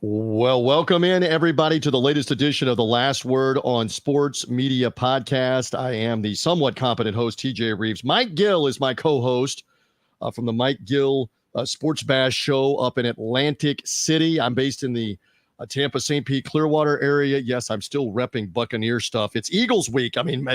Well, welcome in, everybody, to the latest edition of the Last Word on Sports Media Podcast. I am the somewhat competent host, TJ Reeves. Mike Gill is my co-host from the Mike Gill Sports Bash show up in Atlantic City. I'm based in the Tampa, St. Pete, Clearwater area. Yes, I'm still repping Buccaneer stuff. It's Eagles week. I mean,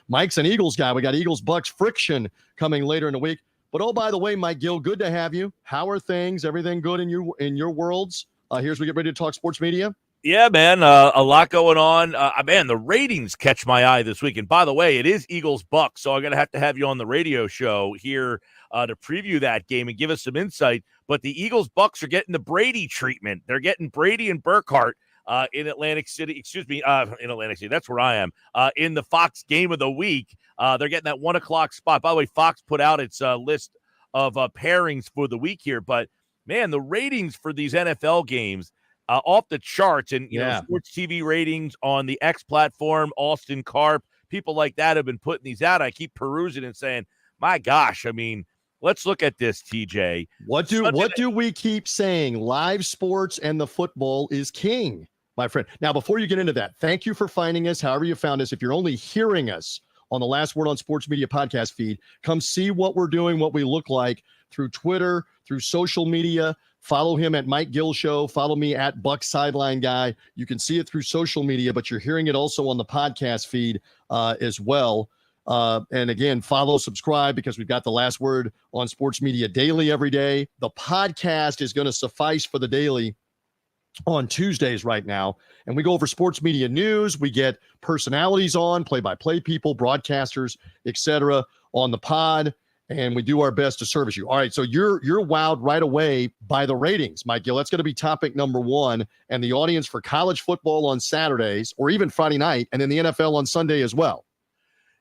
Mike's an Eagles guy. We got Eagles-Bucks friction coming later in the week. But, oh, by the way, Mike Gill, good to have you. How are things? Everything good in your worlds? Here's we get ready to talk sports media. Yeah, man, a lot going on. Man, the ratings catch my eye this week. And by the way, it is Eagles-Bucks, so I'm going to have you on the radio show here to preview that game and give us some insight. But the Eagles-Bucks are getting the Brady treatment. They're getting Brady and Burkhardt in Atlantic City. In Atlantic City. That's where I am. In the Fox Game of the Week. They're getting that 1 o'clock spot. By the way, Fox put out its list of pairings for the week here. But, man, the ratings for these NFL games off the charts, and you know, sports TV ratings on the X platform, Austin Karp, people like that have been putting these out. I keep perusing and saying, my gosh, I mean, let's look at this, TJ. What do we keep saying? Live sports and the football is king, my friend. Now, before you get into that, thank you for finding us, however you found us. If you're only hearing us on the Last Word on Sports Media podcast feed, come see what we're doing, what we look like through Twitter, through social media. Follow him at Mike Gill Show. Follow me at Buck Sideline Guy. You can see it through social media, but you're hearing it also on the podcast feed as well. And again, follow, subscribe, because we've got the Last Word on Sports Media daily every day. The podcast is going to suffice for the daily on Tuesdays right now. And we go over sports media news. We get personalities on, play-by-play people, broadcasters, etc. on the pod. And we do our best to service you. All right, so you're wowed right away by the ratings, Mike Gill. That's going to be topic number one. And the audience for college football on Saturdays, or even Friday night, and then the NFL on Sunday as well.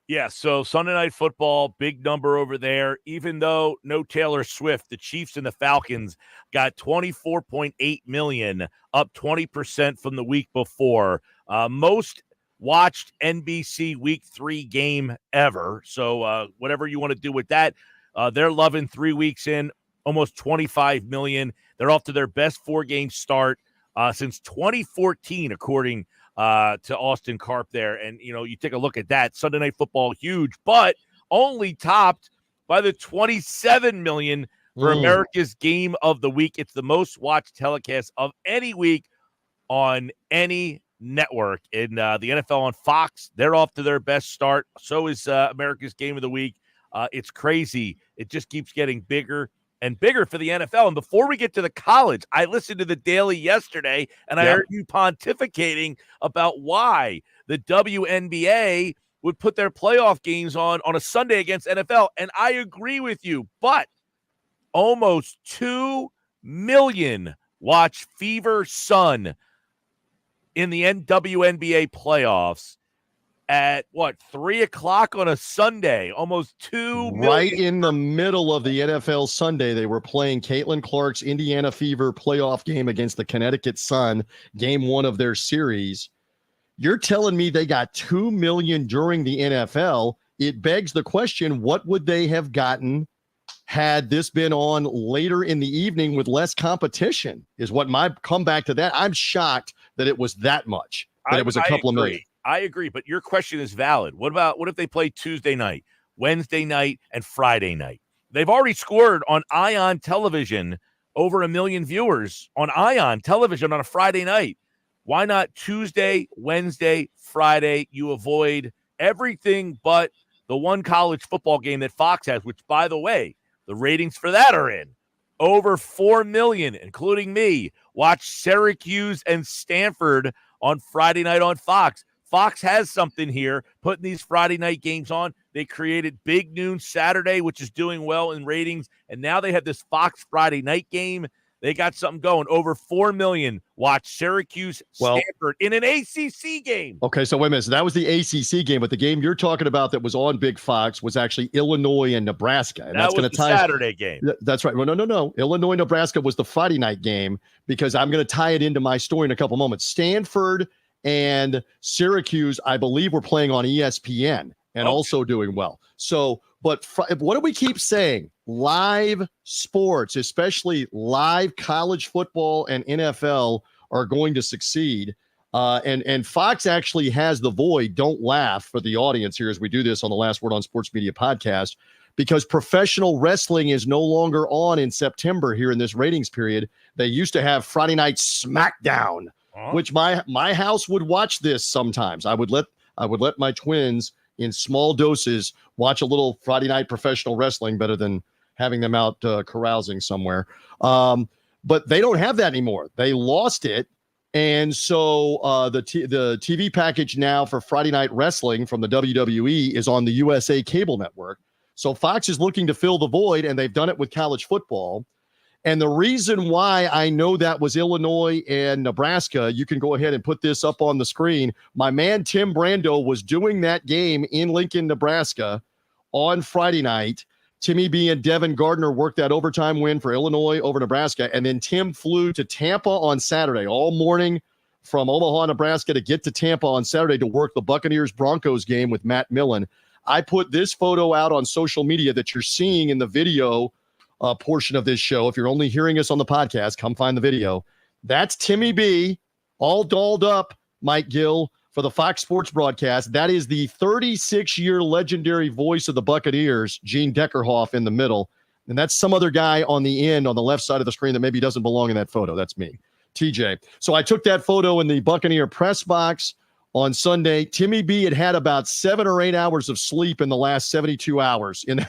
Yeah, so Sunday Night Football, big number over there. Even though no Taylor Swift, the Chiefs and the Falcons got 24.8 million, up 20% from the week before. Most watched NBC Week 3 game ever. So whatever you want to do with that, they're loving 3 weeks in, almost 25 million. They're off to their best 4-game start since 2014, according to Austin Karp there. And, you know, you take a look at that. Sunday Night Football, huge, but only topped by the 27 million for America's Game of the Week. It's the most watched telecast of any week on any network. In the NFL on Fox, they're off to their best start. So is America's Game of the Week. It's crazy. It just keeps getting bigger and bigger for the NFL. And before we get to the college, I listened to the Daily yesterday, and I heard you pontificating about why the WNBA would put their playoff games on a Sunday against NFL. And I agree with you, but almost 2 million watch Fever Sun in the WNBA playoffs at 3 o'clock on a Sunday, almost 2 million. Right in the middle of the NFL Sunday, they were playing Caitlin Clark's Indiana Fever playoff game against the Connecticut Sun, game 1 of their series. You're telling me they got 2 million during the NFL. It begs the question, what would they have gotten had this been on later in the evening with less competition, is what my comeback to that. I'm shocked that it was that much, that it was a couple of million. I agree, but your question is valid. What if they play Tuesday night, Wednesday night, and Friday night? They've already scored on Ion Television over 1 million viewers on Ion Television on a Friday night. Why not Tuesday, Wednesday, Friday? You avoid everything but the one college football game that Fox has, which, by the way, the ratings for that are in. Over 4 million, including me, watch Syracuse and Stanford on Friday night on Fox. Fox has something here, putting these Friday night games on. They created Big Noon Saturday, which is doing well in ratings, and now they have this Fox Friday night game. They got something going. Over 4 million watch Syracuse, Stanford in an ACC game. Okay, so wait a minute. So that was the ACC game, but the game you're talking about that was on Big Fox was actually Illinois and Nebraska. And that's going to tie Saturday game. That's right. Well, no. Illinois, Nebraska was the Friday night game, because I'm going to tie it into my story in a couple moments. Stanford and Syracuse, I believe, were playing on ESPN and also doing well. So, but what do we keep saying? Live sports, especially live college football and NFL, are going to succeed. And Fox actually has the void. Don't laugh for the audience here as we do this on the Last Word on Sports Media podcast, because professional wrestling is no longer on in September here in this ratings period. They used to have Friday Night SmackDown, which my house would watch this sometimes. I would let my twins in small doses watch a little Friday night professional wrestling, better than having them out carousing somewhere. But they don't have that anymore. They lost it. And so the TV package now for Friday Night Wrestling from the WWE is on the USA Cable Network. So Fox is looking to fill the void, and they've done it with college football. And the reason why I know that was Illinois and Nebraska, you can go ahead and put this up on the screen. My man Tim Brando was doing that game in Lincoln, Nebraska on Friday night. Timmy B and Devin Gardner worked that overtime win for Illinois over Nebraska. And then Tim flew to Tampa on Saturday, all morning from Omaha, Nebraska, to get to Tampa on Saturday to work the Buccaneers-Broncos game with Matt Millen. I put this photo out on social media that you're seeing in the video portion of this show. If you're only hearing us on the podcast, come find the video. That's Timmy B, all dolled up, Mike Gill, for the Fox Sports broadcast. That is the 36-year legendary voice of the Buccaneers, Gene Deckerhoff, in the middle. And that's some other guy on the end on the left side of the screen that maybe doesn't belong in that photo. That's me, TJ. So I took that photo in the Buccaneer press box on Sunday. Timmy B had about 7 or 8 hours of sleep in the last 72 hours in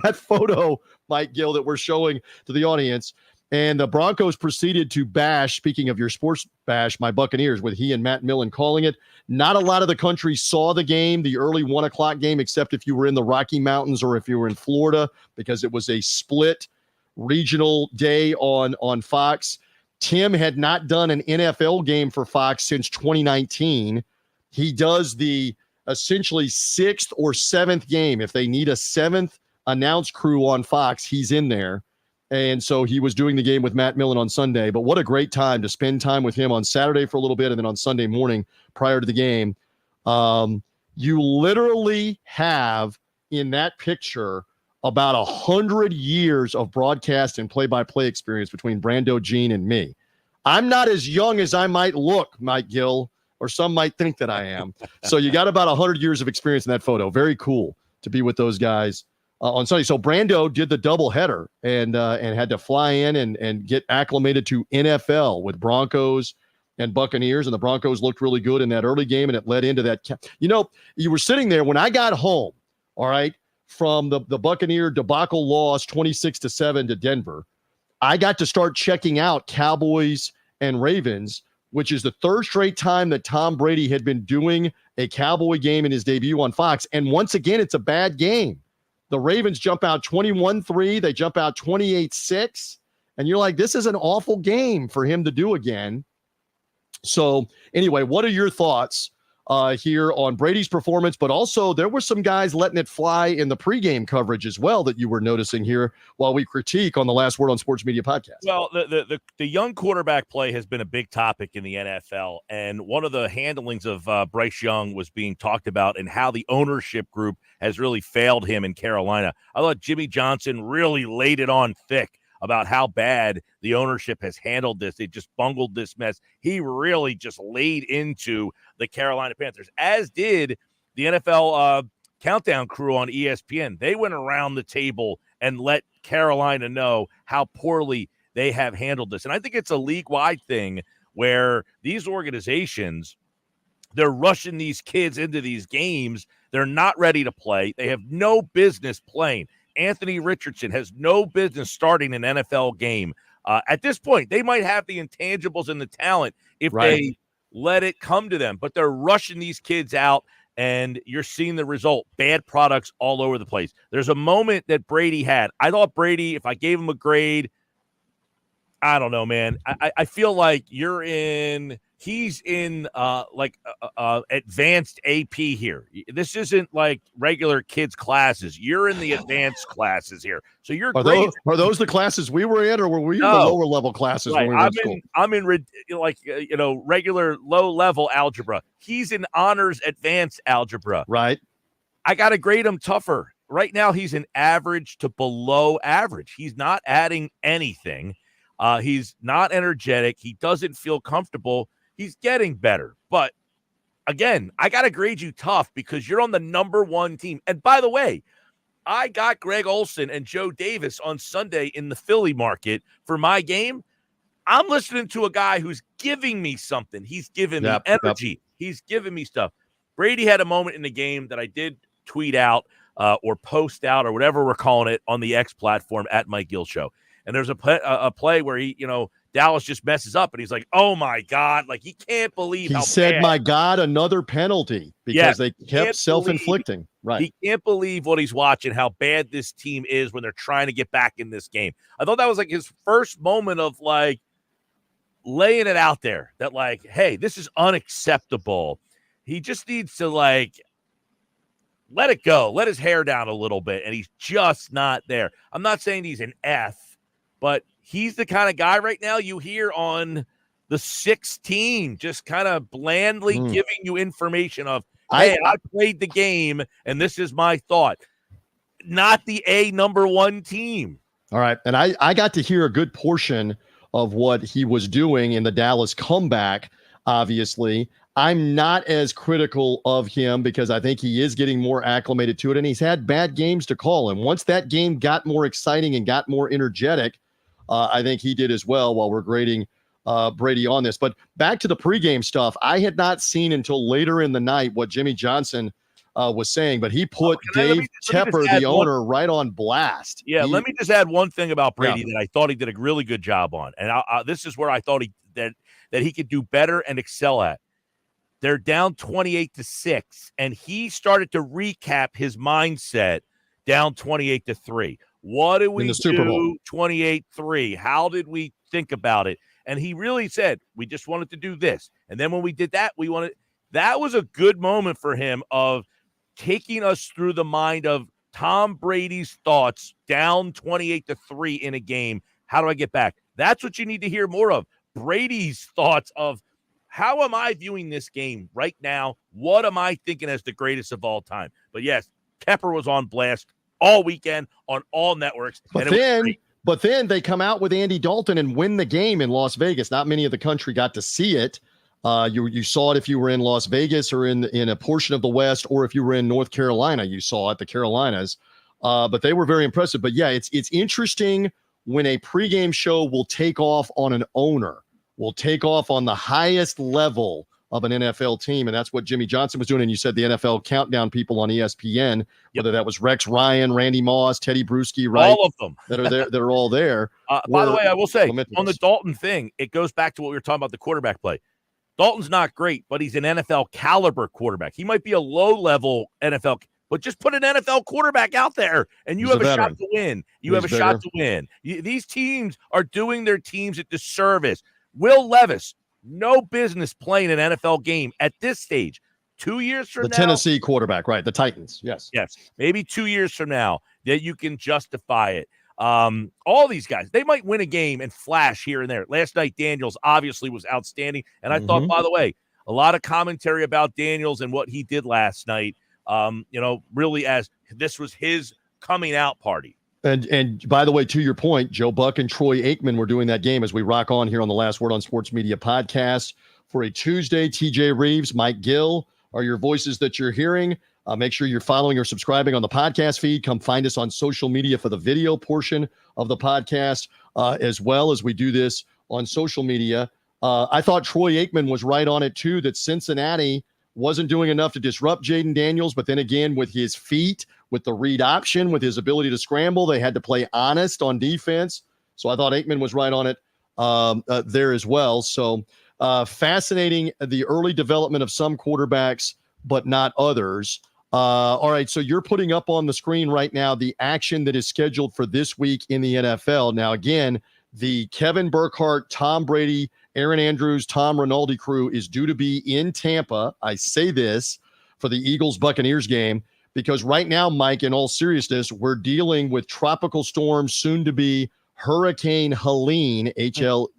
that photo, Mike Gill, that we're showing to the audience. And the Broncos proceeded to bash, speaking of your sports bash, my Buccaneers, with he and Matt Millen calling it. Not a lot of the country saw the game, the early 1 o'clock game, except if you were in the Rocky Mountains or if you were in Florida, because it was a split regional day on Fox. Tim had not done an NFL game for Fox since 2019. He does the essentially 6th or 7th game. If they need a 7th announce crew on Fox, he's in there. And so he was doing the game with Matt Millen on Sunday. But what a great time to spend time with him on Saturday for a little bit, and then on Sunday morning prior to the game. You literally have in that picture about 100 years of broadcast and play-by-play experience between Brando, Gene, and me. I'm not as young as I might look, Mike Gill, or some might think that I am. So you got about 100 years of experience in that photo. Very cool to be with those guys on Sunday. So Brando did the doubleheader and had to fly in and get acclimated to NFL with Broncos and Buccaneers. And the Broncos looked really good in that early game, and it led into that. You were sitting there when I got home, all right, from the Buccaneer debacle loss 26-7 to Denver. I got to start checking out Cowboys and Ravens, which is the 3rd straight time that Tom Brady had been doing a Cowboy game in his debut on Fox. And once again, it's a bad game. The Ravens jump out 21-3. They jump out 28-6. And you're like, this is an awful game for him to do again. So anyway, what are your thoughts here on Brady's performance? But also there were some guys letting it fly in the pregame coverage as well that you were noticing here while we critique on the Last Word on Sports Media podcast. Well, the young quarterback play has been a big topic in the NFL. And one of the handlings of Bryce Young was being talked about, and how the ownership group has really failed him in Carolina. I thought Jimmy Johnson really laid it on thick about how bad the ownership has handled this. They just bungled this mess. He really just laid into the Carolina Panthers, as did the NFL countdown crew on ESPN. They went around the table and let Carolina know how poorly they have handled this. And I think it's a league-wide thing where these organizations, they're rushing these kids into these games. They're not ready to play. They have no business playing. Anthony Richardson has no business starting an NFL game. At this point, they might have the intangibles and the talent if they let it come to them, but they're rushing these kids out, and you're seeing the result. Bad products all over the place. There's a moment that Brady had. I thought Brady, if I gave him a grade, I don't know, man. I feel like he's in advanced AP here. This isn't like regular kids classes. You're in the advanced classes here. So you're are those the classes we were in, or were we in the lower level classes when we were in school? I'm in regular low level algebra. He's in honors advanced algebra. Right. I got to grade him tougher. Right now he's an average to below average. He's not adding anything. He's not energetic. He doesn't feel comfortable. He's getting better. But again, I got to grade you tough because you're on the number one team. And by the way, I got Greg Olson and Joe Davis on Sunday in the Philly market for my game. I'm listening to a guy who's giving me something. He's giving me energy. He's giving me stuff. Brady had a moment in the game that I did tweet out or post out or whatever we're calling it on the X platform at Mike Gill Show. And there's a play where Dallas just messes up and he's like, oh my God, like he can't believe he how said, bad. my God, another penalty because they kept self-inflicting. Right. He can't believe what he's watching, how bad this team is when they're trying to get back in this game. I thought that was like his first moment of like laying it out there that like, hey, this is unacceptable. He just needs to like let it go, let his hair down a little bit, and he's just not there. I'm not saying he's an F, but he's the kind of guy right now you hear on the 16, just kind of blandly giving you information of, hey, I played the game, and this is my thought. Not the number one team. All right, and I got to hear a good portion of what he was doing in the Dallas comeback, obviously. I'm not as critical of him because I think he is getting more acclimated to it, and he's had bad games to call. And once that game got more exciting and got more energetic, I think he did as well while we're grading Brady on this. But back to the pregame stuff, I had not seen until later in the night what Jimmy Johnson was saying, but he put Dave Tepper, the owner, right on blast. Yeah, let me just add one thing about Brady that I thought he did a really good job on. And this is where I thought that he could do better and excel at. They're down 28-6, and he started to recap his mindset down 28-3. What do we do 28-3? How did we think about it? And he really said, we just wanted to do this. And then when we did that, that was a good moment for him of taking us through the mind of Tom Brady's thoughts down 28-3 in a game. How do I get back? That's what you need to hear more of. Brady's thoughts of, how am I viewing this game right now? What am I thinking as the greatest of all time? But yes, Tepper was on blast all weekend on all networks. But then they come out with Andy Dalton and win the game in Las Vegas. Not many of the country got to see it. You saw it if you were in Las Vegas or in a portion of the West, or if you were in North Carolina, you saw it, the Carolinas. But they were very impressive. But yeah, it's interesting when a pregame show will take off on an owner, will take off on the highest level of an NFL team. And that's what Jimmy Johnson was doing. And you said the NFL countdown people on ESPN, whether that was Rex Ryan, Randy Moss, Teddy Bruschi, right? All of them that are there, that are all there. By the way, I will say on the Dalton thing, it goes back to what we were talking about, the quarterback play. Dalton's not great, but he's an NFL caliber quarterback. He might be a low-level NFL, but just put an NFL quarterback out there, and you have a shot to win. You have a shot to win. These teams are doing their teams a disservice. Will Levis, no business playing an NFL game at this stage. 2 years from now. The Tennessee quarterback, right? The Titans, yes. Yes, maybe 2 years from now that you can justify it. All these guys, they might win a game and flash here and there. Last night, Daniels obviously was outstanding. And I thought, by the way, a lot of commentary about Daniels and what he did last night, really as this was his coming out party. And by the way, to your point, Joe Buck and Troy Aikman were doing that game as we rock on here on the Last Word on Sports Media podcast for a Tuesday. TJ Reeves, Mike Gill are your voices that you're hearing. Make sure you're following or subscribing on the podcast feed. Come find us on social media for the video portion of the podcast, as well as we do this on social media. I thought Troy Aikman was right on it, too, that Cincinnati wasn't doing enough to disrupt Jaden Daniels. But then again, with his feet, with the read option, with his ability to scramble, they had to play honest on defense. So I thought Aikman was right on it there as well. So fascinating, the early development of some quarterbacks, but not others. All right, so you're putting up on the screen right now the action that is scheduled for this week in the NFL. Now, again, the Kevin Burkhardt, Tom Brady, Aaron Andrews, Tom Rinaldi crew is due to be in Tampa. I say this for the Eagles-Buccaneers game because right now, Mike, in all seriousness, we're dealing with tropical storm, soon to be Hurricane Helene, H-L-E-N-E,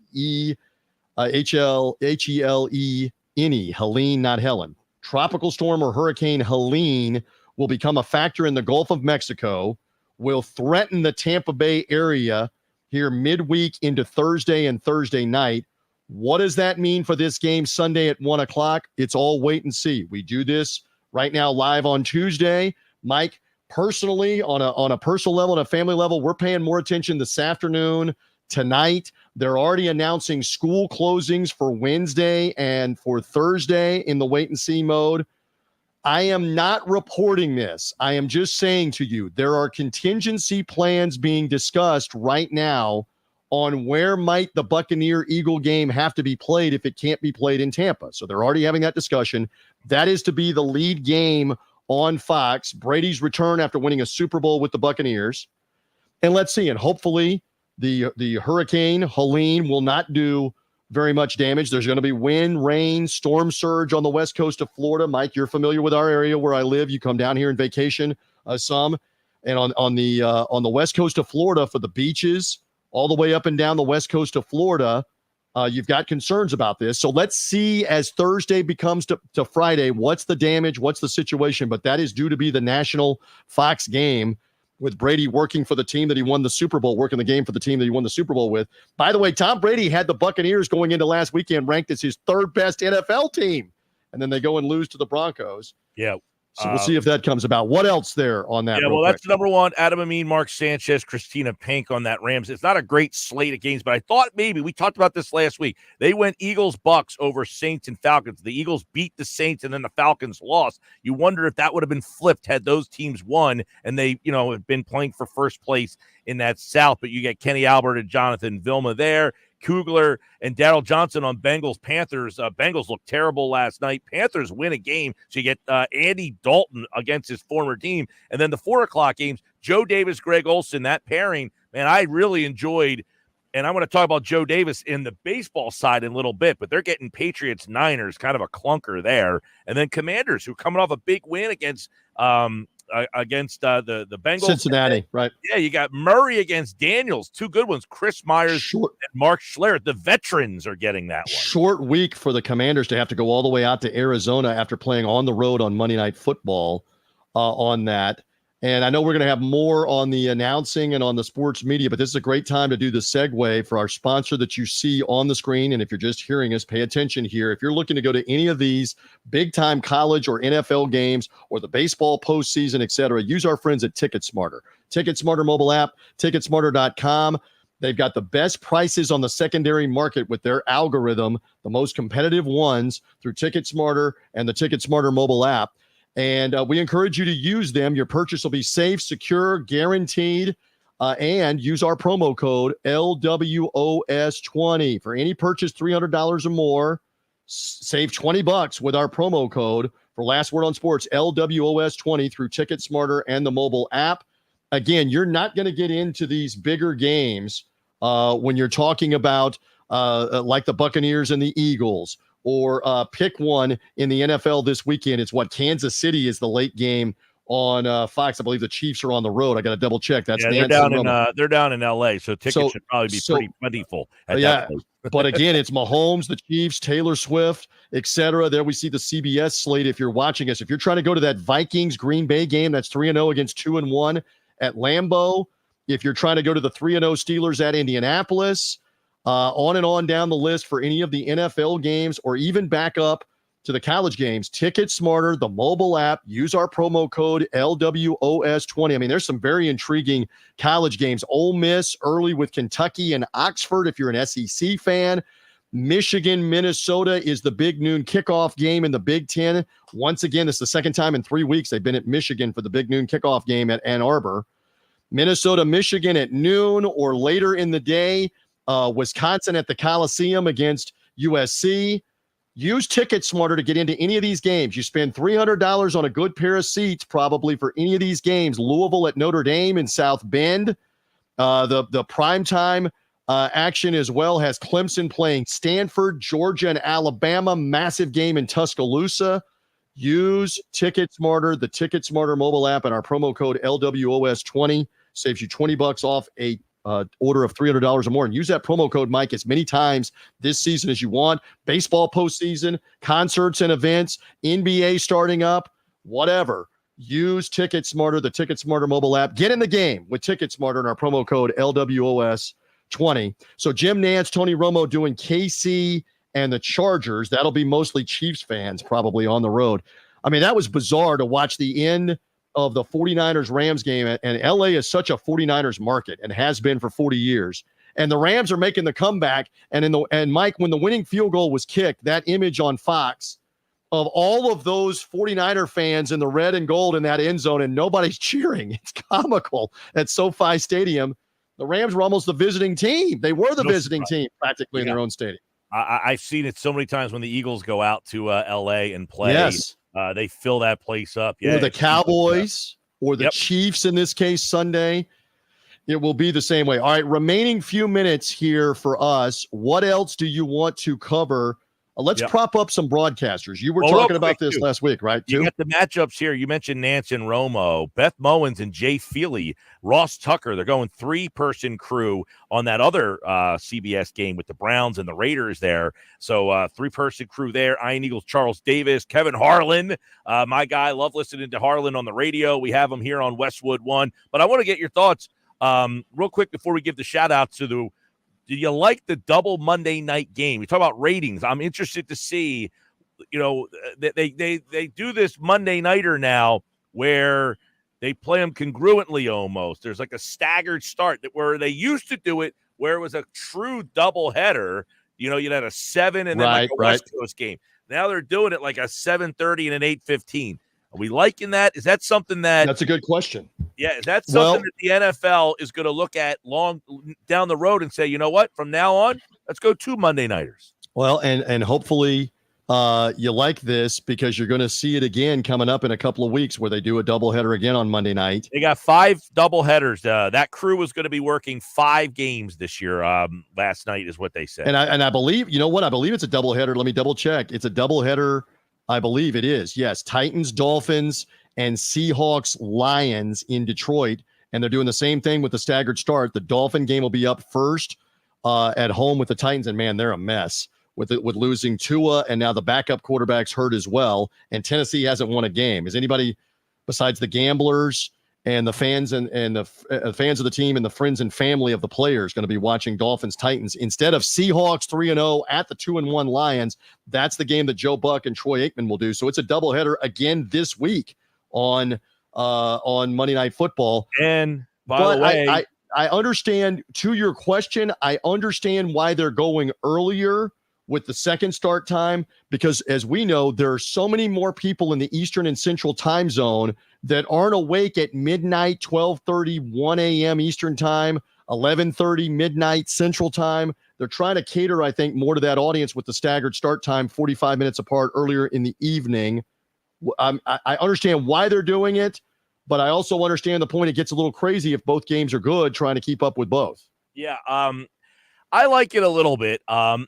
Helene, not Helen. Tropical storm or Hurricane Helene will become a factor in the Gulf of Mexico, will threaten the Tampa Bay area here midweek into Thursday and Thursday night. What does that mean for this game Sunday at 1 o'clock? It's all wait and see. We do this right now live on Tuesday. Mike, personally, on a personal level and a family level, we're paying more attention this afternoon, tonight. They're already announcing school closings for Wednesday and for Thursday in the wait and see mode. I am not reporting this. I am just saying to you, there are contingency plans being discussed right now on where might the Buccaneer-Eagle game have to be played if it can't be played in Tampa. So they're already having that discussion. That is to be the lead game on Fox. Brady's return after winning a Super Bowl with the Buccaneers. And let's see, and hopefully the Hurricane Helene will not do very much damage. There's going to be wind, rain, storm surge on the west coast of Florida. Mike, you're familiar with our area where I live. You come down here and vacation some. And on the west coast of Florida for the beaches, all the way up and down the west coast of Florida, you've got concerns about this. So let's see as Thursday becomes to Friday, what's the damage, what's the situation. But that is due to be the national Fox game, with Brady working for the team that he won the Super Bowl, working the game for the team that he won the Super Bowl with. By the way, Tom Brady had the Buccaneers going into last weekend ranked as his third best NFL team. And then they go and lose to the Broncos. Yeah. So we'll see if that comes about. What else there on that? Yeah, well, that's number one. Adam Amin, Mark Sanchez, Christina Pink on that Rams. It's not a great slate of games, but I thought maybe we talked about this last week. They went Eagles-Bucks over Saints and Falcons. The Eagles beat the Saints, and then the Falcons lost. You wonder if that would have been flipped had those teams won, and they, have been playing for first place in that South. But you get Kenny Albert and Jonathan Vilma there. Kugler and Darryl Johnson on Bengals-Panthers. Bengals looked terrible last night. Panthers win a game, so you get Andy Dalton against his former team. And then the 4 o'clock games, Joe Davis, Greg Olsen, that pairing, man, I really enjoyed. And I'm going to talk about Joe Davis in the baseball side in a little bit, but they're getting Patriots-Niners, kind of a clunker there. And then Commanders, who are coming off a big win against the Bengals. Cincinnati, right? Yeah, you got Murray against Daniels, two good ones. Chris Myers and Mark Schlereth. The veterans are getting that one. Short week for the Commanders to have to go all the way out to Arizona after playing on the road on Monday Night Football on that. And I know we're going to have more on the announcing and on the sports media, but this is a great time to do the segue for our sponsor that you see on the screen. And if you're just hearing us, pay attention here. If you're looking to go to any of these big-time college or NFL games or the baseball postseason, et cetera, use our friends at TicketSmarter. TicketSmarter mobile app, ticketsmarter.com. They've got the best prices on the secondary market with their algorithm, the most competitive ones through TicketSmarter and the TicketSmarter mobile app. And we encourage you to use them. Your purchase will be safe, secure, guaranteed, and use our promo code LWOS20 for any purchase $300 or more. Save $20 with our promo code for Last Word on Sports, LWOS20 through TicketSmarter and the mobile app. Again, you're not going to get into these bigger games when you're talking about like the Buccaneers and the Eagles. Or pick one in the NFL this weekend. It's what Kansas City is the late game on Fox. I believe the Chiefs are on the road. I got to double check. That's they're down in LA, so tickets should probably be pretty plentiful. But again, it's Mahomes, the Chiefs, Taylor Swift, etc. There we see the CBS slate. If you're watching us, if you're trying to go to that Vikings Green Bay game, that's 3-0 against 2-1 at Lambeau. If you're trying to go to the 3-0 Steelers at Indianapolis. On and on down the list for any of the NFL games or even back up to the college games. TicketSmarter, the mobile app, use our promo code LWOS20. I mean, there's some very intriguing college games. Ole Miss early with Kentucky and Oxford if you're an SEC fan. Michigan, Minnesota is the big noon kickoff game in the Big Ten. Once again, this is the second time in 3 weeks they've been at Michigan for the big noon kickoff game at Ann Arbor. Minnesota, Michigan at noon or later in the day. Wisconsin at the Coliseum against USC. Use TicketSmarter to get into any of these games. You spend $300 on a good pair of seats probably for any of these games. Louisville at Notre Dame in South Bend. The primetime action as well has Clemson playing Stanford, Georgia, and Alabama. Massive game in Tuscaloosa. Use TicketSmarter, the TicketSmarter mobile app, and our promo code LWOS20 saves you $20 off a order of $300 or more, and use that promo code, Mike, as many times this season as you want. Baseball postseason, concerts and events, NBA starting up, whatever. Use TicketSmarter, the TicketSmarter mobile app. Get in the game with TicketSmarter and our promo code LWOS20. 20. So Jim Nantz, Tony Romo doing KC and the Chargers. That'll be mostly Chiefs fans probably on the road. I mean, that was bizarre to watch the end of the 49ers Rams game. And LA is such a 49ers market and has been for 40 years. And the Rams are making the comeback. And Mike, when the winning field goal was kicked, that image on Fox of all of those 49er fans in the red and gold in that end zone, and nobody's cheering. It's comical at SoFi Stadium. The Rams were almost the visiting team. They were the visiting team practically in their own stadium. I've seen it so many times when the Eagles go out to L.A. and play. Yes. They fill that place up. Or the Cowboys or the Chiefs in this case Sunday. It will be the same way. All right, remaining few minutes here for us. What else do you want to cover? Let's prop up some broadcasters. You were talking about this last week, right? You got the matchups here. You mentioned Nance and Romo, Beth Mowins and Jay Feely, Ross Tucker. They're going 3-person crew on that other CBS game with the Browns and the Raiders there. So 3-person crew there. Iron Eagles, Charles Davis, Kevin Harlan. My guy, love listening to Harlan on the radio. We have him here on Westwood One. But I want to get your thoughts real quick before we give the shout out to the. Do you like the double Monday night game? We talk about ratings. I'm interested to see, they do this Monday nighter now where they play them congruently almost. There's like a staggered start where they used to do it where it was a true double header. You'd have a 7 and then like a West Coast game. Now they're doing it like a 7:30 and an 8:15. Are we liking that? Is that something that's a good question? Yeah, is that something that the NFL is going to look at long down the road and say, you know what, from now on, let's go 2 Monday nighters? Well, and hopefully you like this because you're going to see it again coming up in a couple of weeks where they do a doubleheader again on Monday night. They got 5 doubleheaders. That crew was going to be working 5 games this year. Last night is what they said. And I believe, you know what? I believe it's a doubleheader. Let me double check. It's a doubleheader. I believe it is. Yes. Titans, Dolphins, and Seahawks, Lions in Detroit. And they're doing the same thing with the staggered start. The Dolphin game will be up first at home with the Titans. And man, they're a mess with losing Tua. And now the backup quarterback's hurt as well. And Tennessee hasn't won a game. Is anybody besides the gamblers and the fans and the fans of the team and the friends and family of the players going to be watching Dolphins Titans instead of Seahawks 3-0 at the 2-1 Lions? That's the game that Joe Buck and Troy Aikman will do. So it's a doubleheader again this week on Monday Night Football. And by the way, I understand, to your question, I understand why they're going earlier with the second start time, because as we know, there are so many more people in the Eastern and Central time zone that aren't awake at midnight, 12:30, 1 a.m. Eastern time, 11:30 midnight Central time. They're trying to cater, I think, more to that audience with the staggered start time, 45 minutes apart earlier in the evening. I understand why they're doing it, but I also understand the point. It gets a little crazy if both games are good, trying to keep up with both. Yeah, I like it a little bit. I'm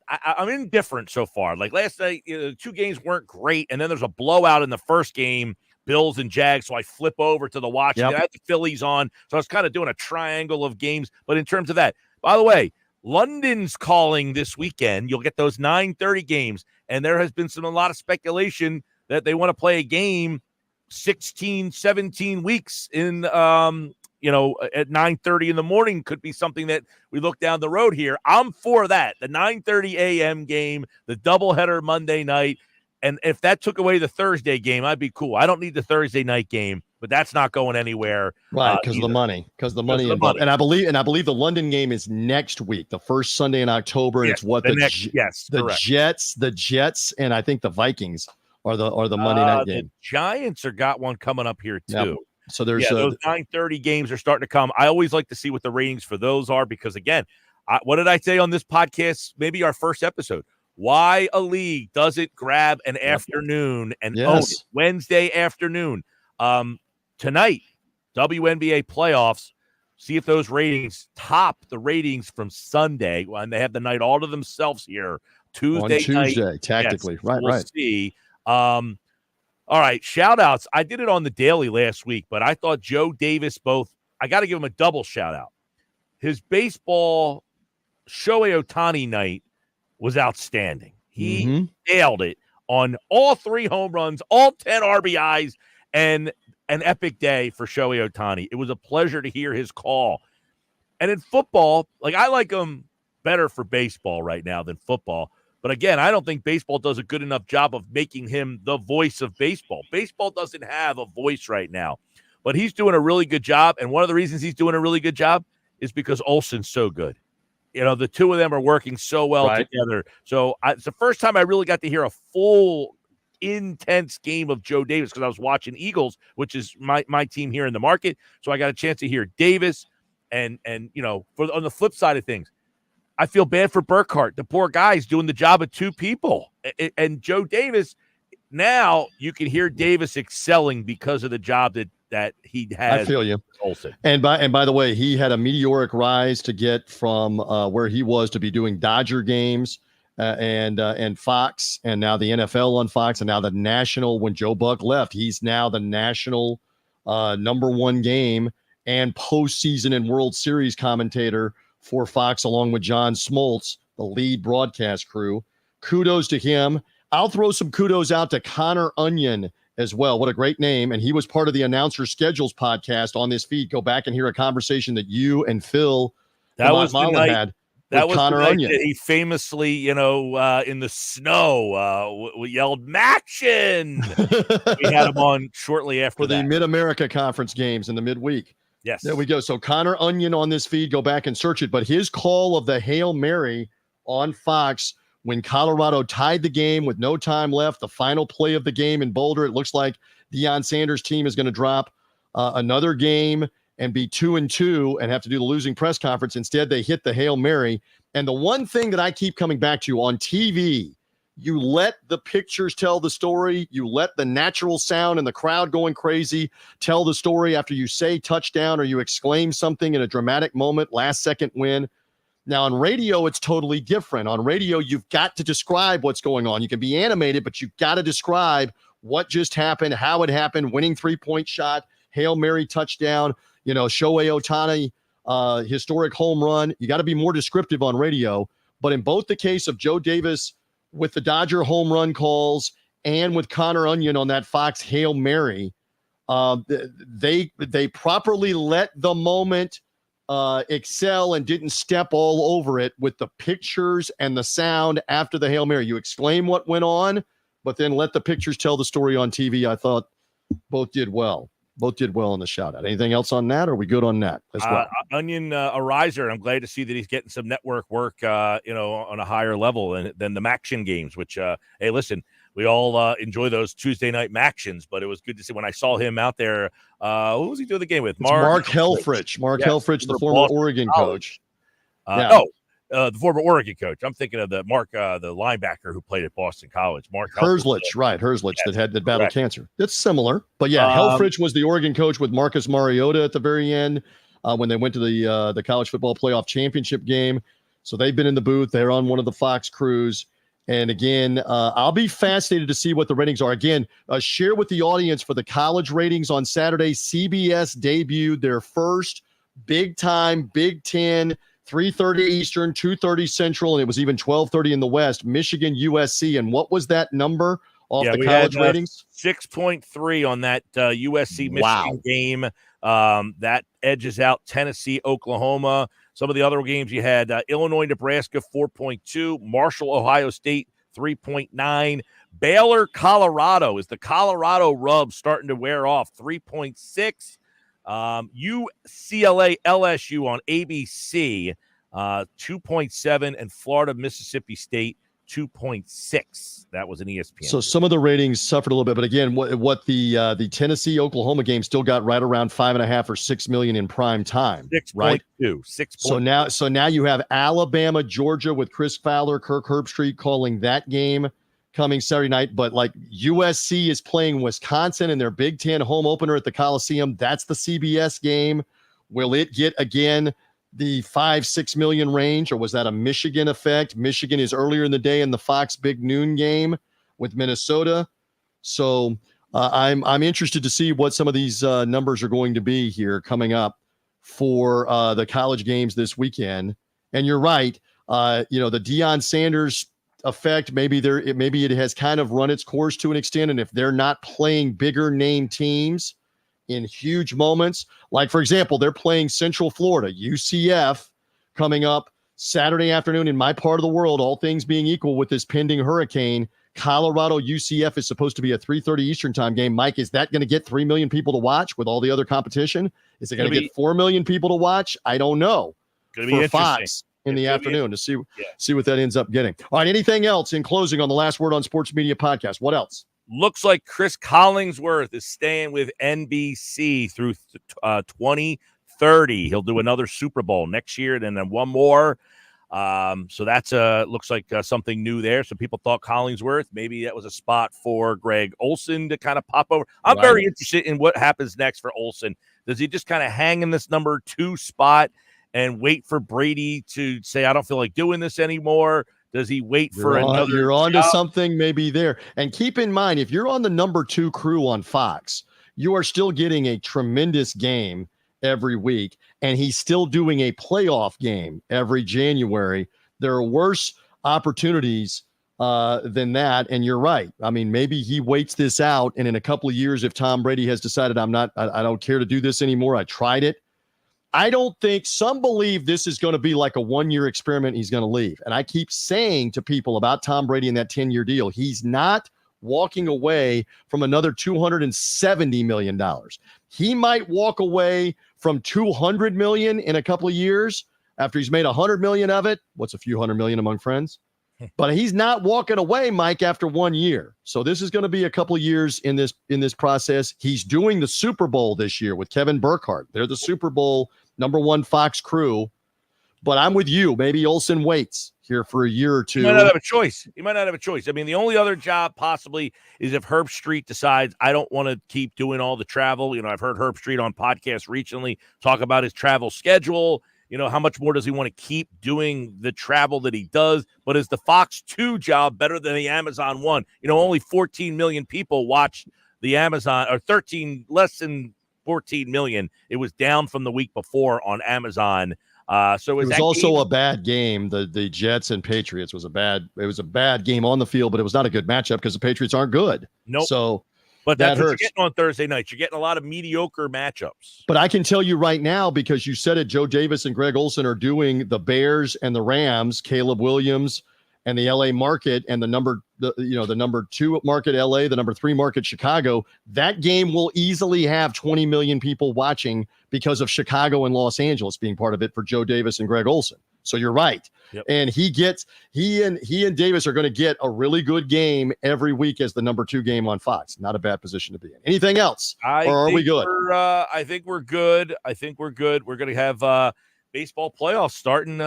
indifferent so far. Like last night, 2 games weren't great, and then there's a blowout in the first game, Bills and Jags, so I flip over to the watch. I had the Phillies on, so I was kind of doing a triangle of games. But in terms of that, by the way, London's calling this weekend. You'll get those 9:30 games, and there has been a lot of speculation that they want to play a game 16, 17 weeks in at 9:30 in the morning could be something that we look down the road here. I'm for that. The 9:30 a.m. game, the doubleheader Monday night. And if that took away the Thursday game, I'd be cool. I don't need the Thursday night game, but that's not going anywhere. Right, because of the money. Because the money involved. And I believe the London game is next week, the first Sunday in October. And it's what the Jets, and I think the Vikings are the Monday night game. The Giants are got one coming up here too. Yep. So there's those 9:30 games are starting to come. I always like to see what the ratings for those are because, again, what did I say on this podcast? Maybe our first episode. Why a league doesn't grab an afternoon and own it. Wednesday afternoon. Tonight, WNBA playoffs. See if those ratings top the ratings from Sunday when they have the night all to themselves here. Tuesday night. Tactically. Yes, right. We'll see. All right, shout-outs. I did it on the Daily last week, but I thought Joe Davis I got to give him a double shout-out. His baseball Shohei Ohtani night was outstanding. He nailed it on all 3 home runs, all 10 RBIs, and an epic day for Shohei Ohtani. It was a pleasure to hear his call. And in football, like I like them better for baseball right now than football. But again, I don't think baseball does a good enough job of making him the voice of baseball. Baseball doesn't have a voice right now, but he's doing a really good job. And one of the reasons he's doing a really good job is because Olsen's so good. The two of them are working so well together. So it's the first time I really got to hear a full, intense game of Joe Davis because I was watching Eagles, which is my team here in the market. So I got a chance to hear Davis. And on the flip side of things, I feel bad for Burkhart. The poor guy's doing the job of two people. And Joe Davis, now you can hear Davis excelling because of the job that he has. I feel you. Olsen. And by the way, he had a meteoric rise to get from where he was to be doing Dodger games and Fox, and now the NFL on Fox, and now the national. When Joe Buck left, he's now the national number one game and postseason and World Series commentator for Fox, along with John Smoltz, the lead broadcast crew. Kudos to him. I'll throw some kudos out to Connor Onion as well. What a great name. And he was part of the Announcer Schedules podcast on this feed. Go back and hear a conversation that you and Phil that was the night, had that with was Connor the night Onion. That he famously, in the snow, we yelled, "Maction!" We had him on shortly after for the Mid-America Conference games in the midweek. Yes. There we go. So Connor Onion on this feed, go back and search it. But his call of the Hail Mary on Fox when Colorado tied the game with no time left, the final play of the game in Boulder, it looks like Deion Sanders' team is going to drop another game and be 2-2 and have to do the losing press conference. Instead, they hit the Hail Mary. And the one thing that I keep coming back to on TV, you let the pictures tell the story. You let the natural sound and the crowd going crazy tell the story after you say touchdown or you exclaim something in a dramatic moment, last second win. Now on radio, it's totally different. On radio, you've got to describe what's going on. You can be animated, but you've got to describe what just happened, how it happened, winning 3-point shot, Hail Mary touchdown, Shohei Ohtani, historic home run. You got to be more descriptive on radio. But in both the case of Joe Davis with the Dodger home run calls and with Connor Onion on that Fox Hail Mary, they properly let the moment excel and didn't step all over it with the pictures and the sound after the Hail Mary. You explain what went on, but then let the pictures tell the story on TV. I thought both did well. Both did well in the shout out. Anything else on that? Or are we good on that as well? Onion, a riser. I'm glad to see that he's getting some network work, on a higher level than the Maction games, which, hey, listen, we all enjoy those Tuesday night Mactions, but it was good to see when I saw him out there. Who was he doing the game with? Mark Helfrich. Mark Helfrich, the former Oregon coach. The former Oregon coach. I'm thinking of the linebacker who played at Boston College. Mark Herzlich, right? Herzlich that battled cancer. That's similar, but yeah, Helfrich was the Oregon coach with Marcus Mariota at the very end when they went to the college football playoff championship game. So they've been in the booth. They're on one of the Fox crews. And again, I'll be fascinated to see what the ratings are. Again, share with the audience for the college ratings on Saturday. CBS debuted their first big-time Big Ten 3:30 Eastern, 2:30 Central, and it was even 12:30 in the West, Michigan, USC. And what was that number off the college ratings? 6.3 on that USC-Michigan game. That edges out Tennessee, Oklahoma. Some of the other games you had Illinois, Nebraska, 4.2. Marshall, Ohio State, 3.9. Baylor, Colorado. Is the Colorado rub starting to wear off? 3.6. UCLA, LSU on ABC, 2.7, and Florida, Mississippi State, 2.6. That was an ESPN. So some of the ratings suffered a little bit, but again, what the Tennessee Oklahoma game still got right around 5.5 or 6 million in prime time. 6.2. Right? 6. So now you have Alabama, Georgia with Chris Fowler, Kirk Herbstreit calling that game coming Saturday night, but like USC is playing Wisconsin in their Big Ten home opener at the Coliseum. That's the CBS game. Will it get again the 5-6 million range, or was that a Michigan effect? Michigan is earlier in the day in the Fox Big Noon game with Minnesota. So I'm interested to see what some of these numbers are going to be here coming up for the college games this weekend. And you're right, the Deion Sanders effect, maybe it has kind of run its course to an extent, and if they're not playing bigger name teams, in huge moments. Like, for example, they're playing Central Florida, UCF, coming up Saturday afternoon in my part of the world, all things being equal with this pending hurricane. Colorado UCF is supposed to be a 3:30 Eastern time game. Mike, is that going to get 3 million people to watch with all the other competition? Is it going to get 4 million people to watch? I don't know. Going to be interesting. Fox in the afternoon to see what that ends up getting. All right, anything else in closing on the Last Word on Sports Media podcast? What else? Looks like Chris Collingsworth is staying with NBC through 2030. He'll do another Super Bowl next year, and then one more. So that's looks like something new there. So people thought Collingsworth, maybe that was a spot for Greg Olsen to kind of pop over. I'm very interested in what happens next for Olsen. Does he just kind of hang in this number 2 spot and wait for Brady to say, I don't feel like doing this anymore? Does he wait for another? You're on to something maybe there. And keep in mind, if you're on the number 2 crew on Fox, you are still getting a tremendous game every week, and he's still doing a playoff game every January. There are worse opportunities than that, and you're right. I mean, maybe he waits this out, and in a couple of years, if Tom Brady has decided I don't care to do this anymore, I tried it. I don't think, some believe this is going to be like a 1-year experiment. He's going to leave. And I keep saying to people about Tom Brady and that 10-year deal, he's not walking away from another $270 million. He might walk away from $200 million in a couple of years after he's made $100 million of it. What's a few $100 million among friends? But he's not walking away, Mike, after 1 year. So this is going to be a couple of years in this process. He's doing the Super Bowl this year with Kevin Burkhardt. They're the Super Bowl #1 Fox crew. But I'm with you. Maybe Olsen waits here for a year or two. He might not have a choice. I mean, the only other job possibly is if Herb Street decides, I don't want to keep doing all the travel. You know, I've heard Herb Street on podcasts recently talk about his travel schedule. You know, how much more does he want to keep doing the travel that he does? But is the Fox 2 job better than the Amazon 1? You know, only 14 million people watch the Amazon, or less than 14 million. It was down from the week before on Amazon. So it was also a bad game. The Jets and Patriots was a bad game on the field, but it was not a good matchup because the Patriots aren't good. Nope. So but that's what you're getting on Thursday nights. You're getting a lot of mediocre matchups. But I can tell you right now, because you said it, Joe Davis and Greg Olsen are doing the Bears and the Rams, Caleb Williams and the LA market, and the number 2 market LA, the number 3 market Chicago. That game will easily have 20 million people watching because of Chicago and Los Angeles being part of it for Joe Davis and Greg Olsen. So you're right. Yep. And he and Davis are going to get a really good game every week as the number 2 game on Fox. Not a bad position to be in. Anything else? Or are we good? I think we're good. We're going to have baseball playoffs starting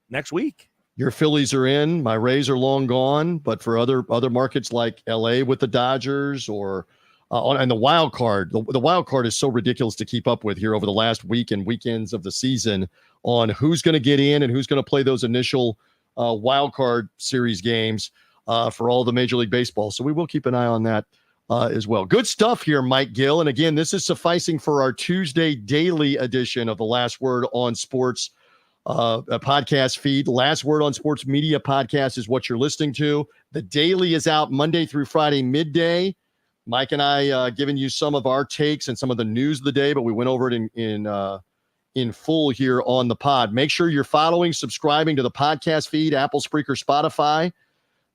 next week. Your Phillies are in. My Rays are long gone. But for other markets like LA with the Dodgers or and the wild card, the wild card is so ridiculous to keep up with here over the last week and weekends of the season on who's going to get in and who's going to play those initial wild card series games for all the Major League Baseball. So we will keep an eye on that as well. Good stuff here, Mike Gill. And again, this is sufficing for our Tuesday daily edition of the Last Word on Sports podcast feed. Last Word on Sports Media podcast is what you're listening to. The daily is out Monday through Friday midday. Mike and I giving you some of our takes and some of the news of the day, but we went over it in full here on the pod. Make sure you're following, subscribing to the podcast feed, Apple, Spreaker, Spotify.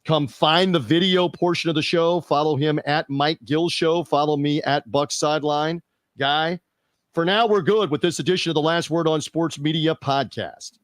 Come find the video portion of the show. Follow him at Mike Gill Show. Follow me at Buck Sideline Guy. For now, we're good with this edition of the Last Word on Sports Media podcast.